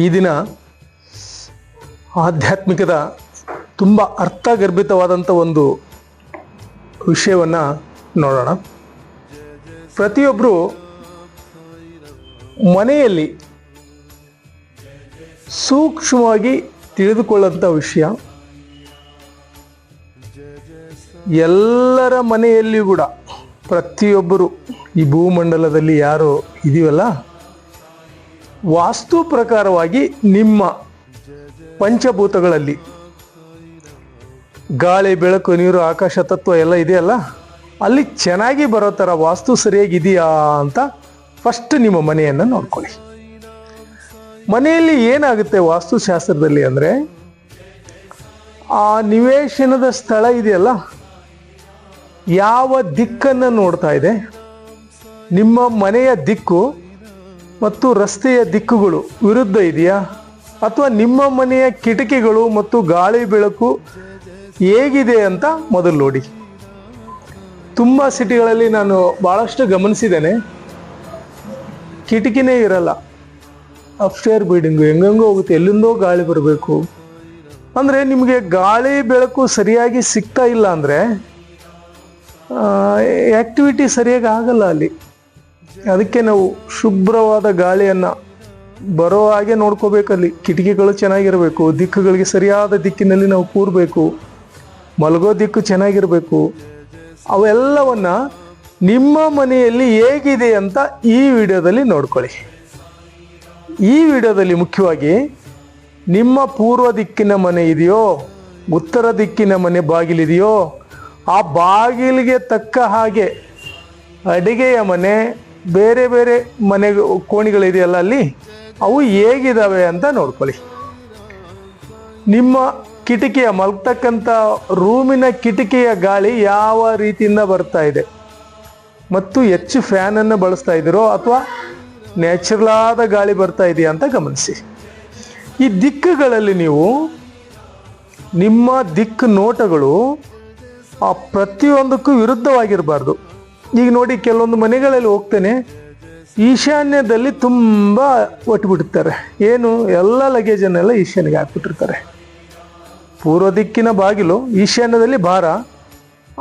ಈ ದಿನ ಆಧ್ಯಾತ್ಮಿಕದ ತುಂಬ ಅರ್ಥಗರ್ಭಿತವಾದಂಥ ಒಂದು ವಿಷಯವನ್ನು ನೋಡೋಣ. ಪ್ರತಿಯೊಬ್ಬರು ಮನೆಯಲ್ಲಿ ಸೂಕ್ಷ್ಮವಾಗಿ ತಿಳಿದುಕೊಳ್ಳುವಂಥ ವಿಷಯ, ಎಲ್ಲರ ಮನೆಯಲ್ಲಿ ಕೂಡ ಪ್ರತಿಯೊಬ್ಬರು ಈ ಭೂಮಂಡಲದಲ್ಲಿ ಯಾರು ಇದೀವಲ್ಲ, ವಾಸ್ತು ಪ್ರಕಾರವಾಗಿ ನಿಮ್ಮ ಪಂಚಭೂತಗಳಲ್ಲಿ ಗಾಳಿ, ಬೆಳಕು, ನೀರು, ಆಕಾಶ ತತ್ವ ಎಲ್ಲ ಇದೆಯಲ್ಲ, ಅಲ್ಲಿ ಚೆನ್ನಾಗಿ ಬರೋ ಥರ ವಾಸ್ತು ಸರಿಯಾಗಿದೆಯಾ ಅಂತ ಫಸ್ಟ್ ನಿಮ್ಮ ಮನೆಯನ್ನು ನೋಡ್ಕೊಳ್ಳಿ. ಮನೆಯಲ್ಲಿ ಏನಾಗುತ್ತೆ ವಾಸ್ತುಶಾಸ್ತ್ರದಲ್ಲಿ ಅಂದರೆ, ಆ ನಿವೇಶನದ ಸ್ಥಳ ಇದೆಯಲ್ಲ, ಯಾವ ದಿಕ್ಕನ್ನು ನೋಡ್ತಾ ಇದೆ, ನಿಮ್ಮ ಮನೆಯ ದಿಕ್ಕು ಮತ್ತು ರಸ್ತೆಯ ದಿಕ್ಕುಗಳು ವಿರುದ್ಧ ಇದೆಯಾ, ಅಥವಾ ನಿಮ್ಮ ಮನೆಯ ಕಿಟಕಿಗಳು ಮತ್ತು ಗಾಳಿ ಬೆಳಕು ಹೇಗಿದೆ ಅಂತ ಮೊದಲು ನೋಡಿ. ತುಂಬ ಸಿಟಿಗಳಲ್ಲಿ ನಾನು ಭಾಳಷ್ಟು ಗಮನಿಸಿದ್ದೇನೆ, ಕಿಟಕಿನೇ ಇರಲ್ಲ, ಅಪ್ಸ್ಟೇರ್ ಬಿಲ್ಡಿಂಗು ಹೆಂಗಂಗೋ ಹೋಗುತ್ತೆ, ಎಲ್ಲಿಂದೋ ಗಾಳಿ ಬರಬೇಕು. ಅಂದರೆ ನಿಮಗೆ ಗಾಳಿ ಬೆಳಕು ಸರಿಯಾಗಿ ಸಿಗ್ತಾ ಇಲ್ಲ ಅಂದರೆ ಆ್ಯಕ್ಟಿವಿಟಿ ಸರಿಯಾಗಿ ಆಗಲ್ಲ ಅಲ್ಲಿ. ಅದಕ್ಕೆ ನಾವು ಶುಭ್ರವಾದ ಗಾಳಿಯನ್ನು ಬರೋ ಹಾಗೆ ನೋಡ್ಕೋಬೇಕಲ್ಲಿ. ಕಿಟಕಿಗಳು ಚೆನ್ನಾಗಿರಬೇಕು, ದಿಕ್ಕುಗಳಿಗೆ ಸರಿಯಾದ ದಿಕ್ಕಿನಲ್ಲಿ ನಾವು ಕೂರಬೇಕು, ಮಲಗೋ ದಿಕ್ಕು ಚೆನ್ನಾಗಿರಬೇಕು. ಅವೆಲ್ಲವನ್ನು ನಿಮ್ಮ ಮನೆಯಲ್ಲಿ ಹೇಗಿದೆ ಅಂತ ಈ ವಿಡಿಯೋದಲ್ಲಿ ನೋಡ್ಕೊಳ್ಳಿ. ಈ ವಿಡಿಯೋದಲ್ಲಿ ಮುಖ್ಯವಾಗಿ ನಿಮ್ಮ ಪೂರ್ವ ದಿಕ್ಕಿನ ಮನೆ ಇದೆಯೋ, ಉತ್ತರ ದಿಕ್ಕಿನ ಮನೆ ಬಾಗಿಲಿದೆಯೋ, ಆ ಬಾಗಿಲಿಗೆ ತಕ್ಕ ಹಾಗೆ ಅಡಿಗೆಯ ಮನೆ, ಬೇರೆ ಬೇರೆ ಮನೆ ಕೋಣೆಗಳಿದೆಯಲ್ಲ ಅಲ್ಲಿ, ಅವು ಹೇಗಿದ್ದಾವೆ ಅಂತ ನೋಡ್ಕೊಳ್ಳಿ. ನಿಮ್ಮ ಕಿಟಕಿಯ ಮಲ್ತಕ್ಕಂಥ ರೂಮಿನ ಕಿಟಕಿಯ ಗಾಳಿ ಯಾವ ರೀತಿಯಿಂದ ಬರ್ತಾ ಇದೆ ಮತ್ತು ಹೆಚ್ಚು ಫ್ಯಾನನ್ನು ಬಳಸ್ತಾ ಇದ್ದೀರೋ ಅಥವಾ ನ್ಯಾಚುರಲ್ ಆದ ಗಾಳಿ ಬರ್ತಾ ಇದೆಯಾ ಅಂತ ಗಮನಿಸಿ. ಈ ದಿಕ್ಕುಗಳಲ್ಲಿ ನೀವು ನಿಮ್ಮ ದಿಕ್ಕು ನೋಟಗಳು ಆ ಪ್ರತಿಯೊಂದಕ್ಕೂ ವಿರುದ್ಧವಾಗಿರಬಾರ್ದು. ಈಗ ನೋಡಿ, ಕೆಲವೊಂದು ಮನೆಗಳಲ್ಲಿ ಹೋಗ್ತೇನೆ, ಈಶಾನ್ಯದಲ್ಲಿ ತುಂಬ ಒಟ್ಬಿಡ್ತಾರೆ. ಏನು, ಎಲ್ಲ ಲಗೇಜನ್ನೆಲ್ಲ ಈಶಾನ್ಯಗೆ ಹಾಕ್ಬಿಟ್ಟಿರ್ತಾರೆ. ಪೂರ್ವ ದಿಕ್ಕಿನ ಬಾಗಿಲು ಈಶಾನ್ಯದಲ್ಲಿ ಭಾರ,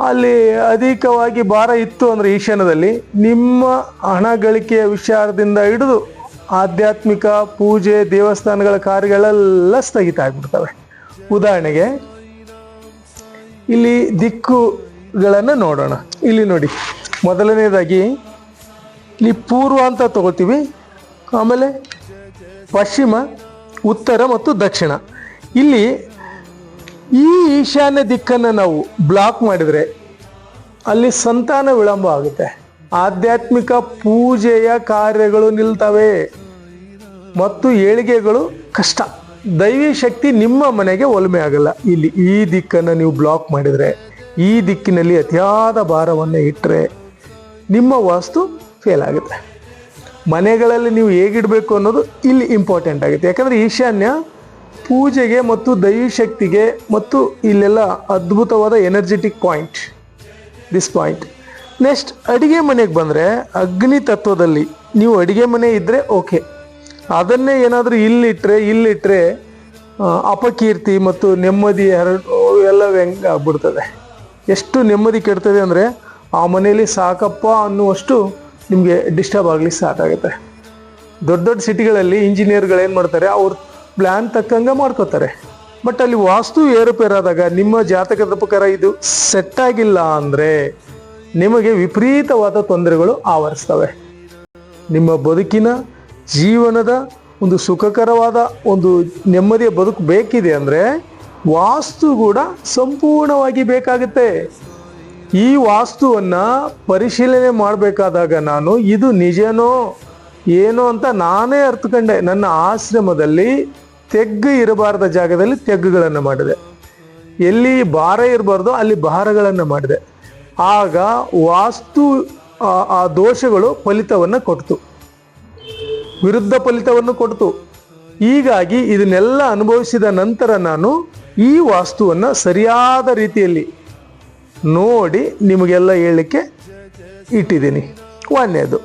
ಅಲ್ಲಿ ಅಧಿಕವಾಗಿ ಭಾರ ಇತ್ತು ಅಂದರೆ ಈಶಾನ್ಯದಲ್ಲಿ, ನಿಮ್ಮ ಹಣ ಗಳಿಕೆಯ ವಿಚಾರದಿಂದ ಹಿಡಿದು ಆಧ್ಯಾತ್ಮಿಕ ಪೂಜೆ, ದೇವಸ್ಥಾನಗಳ ಕಾರ್ಯಗಳೆಲ್ಲ ಸ್ಥಗಿತ ಆಗಿಬಿಡ್ತವೆ. ಉದಾಹರಣೆಗೆ ಇಲ್ಲಿ ದಿಕ್ಕುಗಳನ್ನು ನೋಡೋಣ. ಇಲ್ಲಿ ನೋಡಿ, ಮೊದಲನೇದಾಗಿ ಇಲ್ಲಿ ಪೂರ್ವ ಅಂತ ತಗೋತೀವಿ, ಆಮೇಲೆ ಪಶ್ಚಿಮ, ಉತ್ತರ ಮತ್ತು ದಕ್ಷಿಣ. ಇಲ್ಲಿ ಈ ಈಶಾನ್ಯ ದಿಕ್ಕನ್ನು ನಾವು ಬ್ಲಾಕ್ ಮಾಡಿದರೆ ಅಲ್ಲಿ ಸಂತಾನ ವಿಳಂಬ ಆಗುತ್ತೆ, ಆಧ್ಯಾತ್ಮಿಕ ಪೂಜೆಯ ಕಾರ್ಯಗಳು ನಿಲ್ತವೆ ಮತ್ತು ಏಳಿಗೆಗಳು ಕಷ್ಟ, ದೈವಿ ಶಕ್ತಿ ನಿಮ್ಮ ಮನೆಗೆ ಒಲಮೆ ಆಗಲ್ಲ. ಇಲ್ಲಿ ಈ ದಿಕ್ಕನ್ನು ನೀವು ಬ್ಲಾಕ್ ಮಾಡಿದರೆ, ಈ ದಿಕ್ಕಿನಲ್ಲಿ ಅತಿಯಾದ ಭಾರವನ್ನು ಇಟ್ಟರೆ ನಿಮ್ಮ ವಾಸ್ತು ಫೇಲ್ ಆಗುತ್ತೆ. ಮನೆಗಳಲ್ಲಿ ನೀವು ಹೇಗಿಡಬೇಕು ಅನ್ನೋದು ಇಲ್ಲಿ ಇಂಪಾರ್ಟೆಂಟ್ ಆಗುತ್ತೆ. ಯಾಕಂದರೆ ಈಶಾನ್ಯ ಪೂಜೆಗೆ ಮತ್ತು ದೈವಿ ಶಕ್ತಿಗೆ ಮತ್ತು ಇಲ್ಲೆಲ್ಲ ಅದ್ಭುತವಾದ energetic point, this point. Next, ಅಡುಗೆ ಮನೆಗೆ ಬಂದರೆ ಅಗ್ನಿ ತತ್ವದಲ್ಲಿ ನೀವು ಅಡುಗೆ ಮನೆ ಇದ್ದರೆ ಓಕೆ, ಅದನ್ನೇ ಏನಾದರೂ ಇಲ್ಲಿಟ್ಟರೆ ಅಪಕೀರ್ತಿ ಮತ್ತು ನೆಮ್ಮದಿ ಎಲ್ಲ ವ್ಯಂಗ್ಯ ಆಗ್ಬಿಡ್ತದೆ. ಎಷ್ಟು ನೆಮ್ಮದಿ ಕೆಡ್ತದೆ ಅಂದರೆ ಆ ಮನೆಯಲ್ಲಿ ಸಾಕಪ್ಪ ಅನ್ನುವಷ್ಟು ನಿಮಗೆ ಡಿಸ್ಟರ್ಬ್ ಆಗಲಿಕ್ಕೆ ಸ್ಟಾರ್ಟ್ ಆಗುತ್ತೆ. ದೊಡ್ಡ ದೊಡ್ಡ ಸಿಟಿಗಳಲ್ಲಿ ಇಂಜಿನಿಯರ್ಗಳು ಏನು ಮಾಡ್ತಾರೆ, ಅವ್ರ ಪ್ಲ್ಯಾನ್ ತಕ್ಕಂಗೆ ಮಾಡ್ಕೋತಾರೆ. ಬಟ್ ಅಲ್ಲಿ ವಾಸ್ತು ಏರುಪೇರಾದಾಗ ನಿಮ್ಮ ಜಾತಕದ ಪ್ರಕಾರ ಇದು ಸೆಟ್ ಆಗಿಲ್ಲ ಅಂದರೆ ನಿಮಗೆ ವಿಪರೀತವಾದ ತೊಂದರೆಗಳು ಆವರಿಸ್ತವೆ. ನಿಮ್ಮ ಬದುಕಿನ ಜೀವನದ ಒಂದು ಸುಖಕರವಾದ ಒಂದು ನೆಮ್ಮದಿಯ ಬದುಕು ಬೇಕಿದೆ ಅಂದರೆ ವಾಸ್ತು ಕೂಡ ಸಂಪೂರ್ಣವಾಗಿ ಬೇಕಾಗುತ್ತೆ. ಈ ವಾಸ್ತುವನ್ನು ಪರಿಶೀಲನೆ ಮಾಡಬೇಕಾದಾಗ ನಾನು ಇದು ನಿಜನೋ ಏನೋ ಅಂತ ನಾನೇ ಅರ್ಥಕೊಂಡೆ. ನನ್ನ ಆಶ್ರಮದಲ್ಲಿ ತೆಗ್ಗು ಇರಬಾರ್ದ ಜಾಗದಲ್ಲಿ ತೆಗ್ಗುಗಳನ್ನು ಮಾಡಿದೆ, ಎಲ್ಲಿ ಭಾರ ಇರಬಾರ್ದು ಅಲ್ಲಿ ಭಾರಗಳನ್ನು ಮಾಡಿದೆ. ಆಗ ವಾಸ್ತು ಆ ದೋಷಗಳು ಫಲಿತವನ್ನು ಕೊಡ್ತು, ವಿರುದ್ಧ ಫಲಿತವನ್ನು ಕೊಡ್ತು. ಹೀಗಾಗಿ ಇದನ್ನೆಲ್ಲ ಅನುಭವಿಸಿದ ನಂತರ ನಾನು ಈ ವಾಸ್ತುವನ್ನು ಸರಿಯಾದ ರೀತಿಯಲ್ಲಿ ನೋಡಿ ನಿಮಗೆಲ್ಲ ಹೇಳಲಿಕ್ಕೆ ಇಟ್ಟಿದ್ದೀನಿ. ಒಂದನೇದು,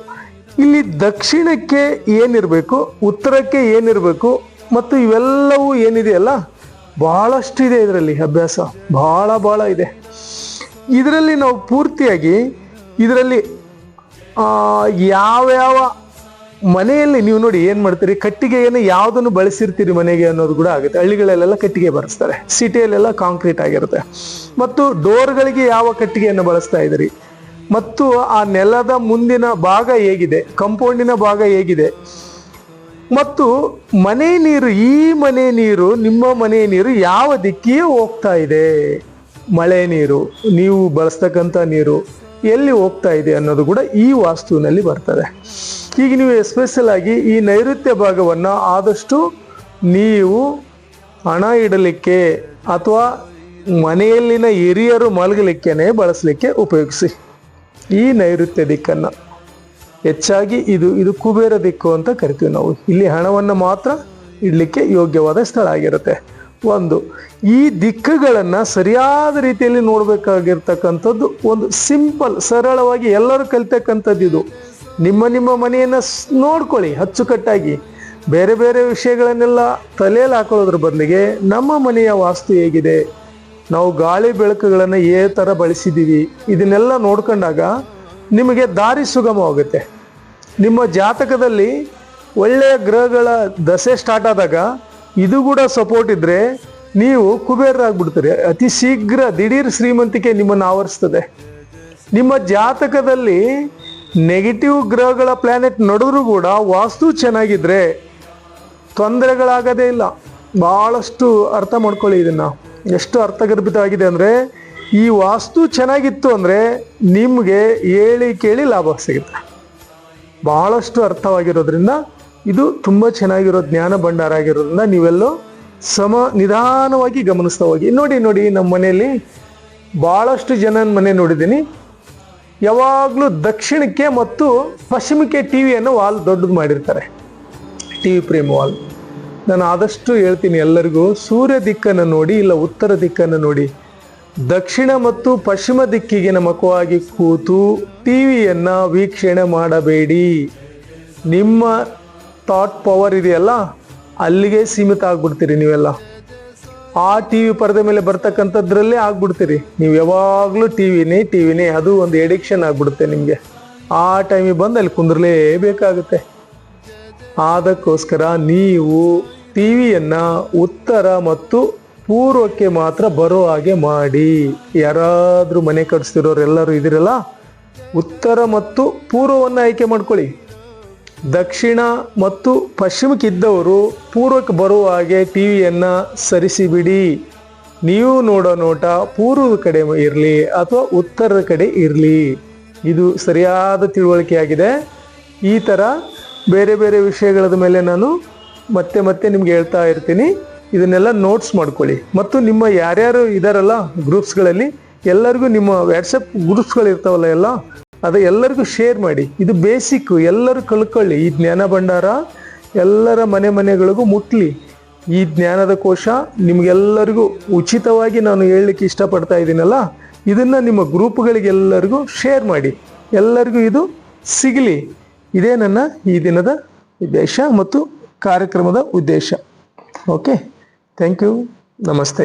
ಇಲ್ಲಿ ದಕ್ಷಿಣಕ್ಕೆ ಏನಿರಬೇಕು, ಉತ್ತರಕ್ಕೆ ಏನಿರಬೇಕು, ಮತ್ತು ಇವೆಲ್ಲವೂ ಏನಿದೆಯಲ್ಲ ಬಹಳಷ್ಟು ಇದೆ ಇದರಲ್ಲಿ ಅಭ್ಯಾಸ, ಬಹಳ ಇದೆ. ಇದರಲ್ಲಿ ನಾವು ಪೂರ್ತಿಯಾಗಿ ಇದರಲ್ಲಿ ಯಾವ್ಯಾವ ಮನೆಯಲ್ಲಿ ನೀವು ನೋಡಿ ಏನು ಮಾಡ್ತೀರಿ, ಕಟ್ಟಿಗೆಯನ್ನು ಯಾವುದನ್ನು ಬಳಸಿರ್ತೀರಿ ಮನೆಗೆ ಅನ್ನೋದು ಕೂಡ ಆಗುತ್ತೆ. ಹಳ್ಳಿಗಳಲ್ಲೆಲ್ಲ ಕಟ್ಟಿಗೆ ಬಳಸ್ತಾರೆ, ಸಿಟಿಯಲ್ಲೆಲ್ಲ ಕಾಂಕ್ರೀಟ್ ಆಗಿರುತ್ತೆ. ಮತ್ತು ಡೋರ್ಗಳಿಗೆ ಯಾವ ಕಟ್ಟಿಗೆಯನ್ನು ಬಳಸ್ತಾ ಇದ್ದೀರಿ, ಮತ್ತು ಆ ನೆಲದ ಮುಂದಿನ ಭಾಗ ಹೇಗಿದೆ, ಕಂಪೌಂಡಿನ ಭಾಗ ಹೇಗಿದೆ, ಮತ್ತು ಮನೆ ನೀರು, ಈ ಮನೆ ನೀರು, ನಿಮ್ಮ ಮನೆ ನೀರು ಯಾವ ದಿಕ್ಕಿಗೆ ಹೋಗ್ತಾ ಇದೆ, ಮಳೆ ನೀರು, ನೀವು ಬಳಸ್ತಕ್ಕಂಥ ನೀರು ಎಲ್ಲಿ ಹೋಗ್ತಾ ಇದೆ ಅನ್ನೋದು ಕೂಡ ಈ ವಾಸ್ತುವಿನಲ್ಲಿ ಬರ್ತದೆ. ಈಗ ನೀವು ಎಸ್ಪೆಷಲ್ ಆಗಿ ಈ ನೈಋತ್ಯ ಭಾಗವನ್ನು ಆದಷ್ಟು ನೀವು ಹಣ ಇಡಲಿಕ್ಕೆ ಅಥವಾ ಮನೆಯಲ್ಲಿನ ಹಿರಿಯರು ಮಲಗಲಿಕ್ಕೇನೆ ಬಳಸಲಿಕ್ಕೆ ಉಪಯೋಗಿಸಿ. ಈ ನೈಋತ್ಯ ದಿಕ್ಕನ್ನು ಹೆಚ್ಚಾಗಿ ಇದು ಕುಬೇರ ದಿಕ್ಕು ಅಂತ ಕರಿತೀವಿ ನಾವು. ಇಲ್ಲಿ ಹಣವನ್ನು ಮಾತ್ರ ಇಡಲಿಕ್ಕೆ ಯೋಗ್ಯವಾದ ಸ್ಥಳ ಆಗಿರುತ್ತೆ. ಒಂದು, ಈ ದಿಕ್ಕುಗಳನ್ನು ಸರಿಯಾದ ರೀತಿಯಲ್ಲಿ ನೋಡಬೇಕಾಗಿರ್ತಕ್ಕಂಥದ್ದು ಒಂದು ಸಿಂಪಲ್, ಸರಳವಾಗಿ ಎಲ್ಲರೂ ಕಲಿತಕ್ಕಂಥದ್ದು ಇದು. ನಿಮ್ಮ ಮನೆಯನ್ನು ನೋಡ್ಕೊಳ್ಳಿ ಅಚ್ಚುಕಟ್ಟಾಗಿ. ಬೇರೆ ಬೇರೆ ವಿಷಯಗಳನ್ನೆಲ್ಲ ತಲೆಯಲ್ಲಿ ಹಾಕೊಳ್ಳೋದ್ರ ಬದಲಿಗೆ ನಮ್ಮ ಮನೆಯ ವಾಸ್ತು ಹೇಗಿದೆ, ನಾವು ಗಾಳಿ ಬೆಳಕುಗಳನ್ನು ಏ ಥರ ಬಳಸಿದ್ದೀವಿ, ಇದನ್ನೆಲ್ಲ ನೋಡ್ಕೊಂಡಾಗ ನಿಮಗೆ ದಾರಿ ಸುಗಮವಾಗುತ್ತೆ. ನಿಮ್ಮ ಜಾತಕದಲ್ಲಿ ಒಳ್ಳೆಯ ಗ್ರಹಗಳ ದಶೆ ಸ್ಟಾರ್ಟ್ ಆದಾಗ ಇದು ಕೂಡ ಸಪೋರ್ಟ್ ಇದ್ದರೆ ನೀವು ಕುಬೇರರಾಗ್ಬಿಡ್ತೀರಿ. ಅತಿ ಶೀಘ್ರ ದಿಢೀರ್ ಶ್ರೀಮಂತಿಕೆ ನಿಮ್ಮನ್ನು ಆವರಿಸ್ತದೆ. ನಿಮ್ಮ ಜಾತಕದಲ್ಲಿ ನೆಗೆಟಿವ್ ಗ್ರಹಗಳ ಪ್ಲಾನೆಟ್ ನಡೆದ್ರೂ ಕೂಡ ವಾಸ್ತು ಚೆನ್ನಾಗಿದ್ರೆ ತೊಂದರೆಗಳಾಗೋದೇ ಇಲ್ಲ. ಭಾಳಷ್ಟು ಅರ್ಥ ಮಾಡ್ಕೊಳ್ಳಿ ಇದನ್ನು, ಎಷ್ಟು ಅರ್ಥಗರ್ಭಿತವಾಗಿದೆ ಅಂದರೆ, ಈ ವಾಸ್ತು ಚೆನ್ನಾಗಿತ್ತು ಅಂದರೆ ನಿಮಗೆ ಹೇಳಿ ಕೇಳಿ ಲಾಭ ಸಿಗುತ್ತೆ. ಭಾಳಷ್ಟು ಅರ್ಥವಾಗಿರೋದ್ರಿಂದ ಇದು ತುಂಬ ಚೆನ್ನಾಗಿರೋ ಜ್ಞಾನ ಭಂಡಾರ ಆಗಿರೋದ್ರಿಂದ ನೀವೆಲ್ಲೋ ನಿಧಾನವಾಗಿ ಗಮನಿಸ್ತಾ ಹೋಗಿ. ನೋಡಿ ನಮ್ಮ ಮನೆಯಲ್ಲಿ ಭಾಳಷ್ಟು ಜನ ಮನೆ ನೋಡಿದ್ದೀನಿ, ಯಾವಾಗಲೂ ದಕ್ಷಿಣಕ್ಕೆ ಮತ್ತು ಪಶ್ಚಿಮಕ್ಕೆ ಟಿವಿಯನ್ನು ವಾಲ್ ದೊಡ್ಡದು ಮಾಡಿರ್ತಾರೆ, ಟಿವಿ ಪ್ರೇಮ್ ವಾಲ್. ನಾನು ಆದಷ್ಟು ಹೇಳ್ತೀನಿ ಎಲ್ಲರಿಗೂ, ಸೂರ್ಯ ದಿಕ್ಕನ್ನು ನೋಡಿ ಇಲ್ಲ ಉತ್ತರ ದಿಕ್ಕನ್ನು ನೋಡಿ. ದಕ್ಷಿಣ ಮತ್ತು ಪಶ್ಚಿಮ ದಿಕ್ಕಿಗೆ ನಮಕವಾಗಿ ಕೂತು ಟಿವಿಯನ್ನು ವೀಕ್ಷಣೆ ಮಾಡಬೇಡಿ. ನಿಮ್ಮ ಥಾಟ್ ಪವರ್ ಇದೆಯಲ್ಲ ಅಲ್ಲಿಗೆ ಸೀಮಿತ ಆಗ್ಬಿಡ್ತೀರಿ ನೀವೆಲ್ಲ. ಆ ಟಿವಿ ಪರದೆ ಮೇಲೆ ಬರ್ತಕ್ಕಂಥದ್ರಲ್ಲೇ ಆಗ್ಬಿಡ್ತೀರಿ ನೀವು. ಯಾವಾಗಲೂ ಟಿವಿನೇ ಅದು ಒಂದು ಎಡಿಕ್ಷನ್ ಆಗ್ಬಿಡುತ್ತೆ ನಿಮಗೆ. ಆ ಟೈಮಿಗೆ ಬಂದು ಅಲ್ಲಿ ಕುಂದ್ರಲೇಬೇಕಾಗುತ್ತೆ. ಅದಕ್ಕೋಸ್ಕರ ನೀವು ಟಿವಿಯನ್ನು ಉತ್ತರ ಮತ್ತು ಪೂರ್ವಕ್ಕೆ ಮಾತ್ರ ಬರೋ ಹಾಗೆ ಮಾಡಿ. ಯಾರಾದರೂ ಮನೆ ಕಟ್ಸ್ತಿರೋರು ಎಲ್ಲರೂ ಇದಿರಲ್ಲ, ಉತ್ತರ ಮತ್ತು ಪೂರ್ವವನ್ನು ಆಯ್ಕೆ ಮಾಡ್ಕೊಳ್ಳಿ. ದಕ್ಷಿಣ ಮತ್ತು ಪಶ್ಚಿಮಕ್ಕಿದ್ದವರು ಪೂರ್ವಕ್ಕೆ ಬರುವ ಹಾಗೆ ಟಿವಿಯನ್ನು ಸರಿಸಿಬಿಡಿ. ನೀವು ನೋಡೋ ನೋಟ ಪೂರ್ವದ ಕಡೆ ಇರಲಿ ಅಥವಾ ಉತ್ತರದ ಕಡೆ ಇರಲಿ. ಇದು ಸರಿಯಾದ ತಿಳುವಳಿಕೆ ಆಗಿದೆ. ಈ ಥರ ಬೇರೆ ಬೇರೆ ವಿಷಯಗಳ ಮೇಲೆ ನಾನು ಮತ್ತೆ ನಿಮ್ಗೆ ಹೇಳ್ತಾ ಇರ್ತೀನಿ. ಇದನ್ನೆಲ್ಲ ನೋಟ್ಸ್ ಮಾಡ್ಕೊಳ್ಳಿ. ಮತ್ತು ನಿಮ್ಮ ಯಾರ್ಯಾರು ಇದ್ದಾರಲ್ಲ ಗ್ರೂಪ್ಸ್ಗಳಲ್ಲಿ ಎಲ್ಲರಿಗೂ, ನಿಮ್ಮ ವಾಟ್ಸಪ್ ಗ್ರೂಪ್ಸ್ಗಳಿರ್ತಾವಲ್ಲ ಎಲ್ಲ, ಅದು ಎಲ್ಲರಿಗೂ ಶೇರ್ ಮಾಡಿ. ಇದು ಬೇಸಿಕ್ಕು, ಎಲ್ಲರೂ ಕಲ್ತ್ಕೊಳ್ಳಿ. ಈ ಜ್ಞಾನ ಭಂಡಾರ ಎಲ್ಲರ ಮನೆಗಳಿಗೂ ಮುಟ್ಲಿ. ಈ ಜ್ಞಾನದ ಕೋಶ ನಿಮಗೆಲ್ಲರಿಗೂ ಉಚಿತವಾಗಿ ನಾನು ಹೇಳಲಿಕ್ಕೆ ಇಷ್ಟಪಡ್ತಾ ಇದ್ದೀನಲ್ಲ, ಇದನ್ನು ನಿಮ್ಮ ಗ್ರೂಪ್ಗಳಿಗೆಲ್ಲರಿಗೂ ಶೇರ್ ಮಾಡಿ. ಎಲ್ಲರಿಗೂ ಇದು ಸಿಗಲಿ. ಇದೇ ನನ್ನ ಈ ದಿನದ ಉದ್ದೇಶ ಮತ್ತು ಕಾರ್ಯಕ್ರಮದ ಉದ್ದೇಶ. ಓಕೆ, ಥ್ಯಾಂಕ್ ಯು, ನಮಸ್ತೆ.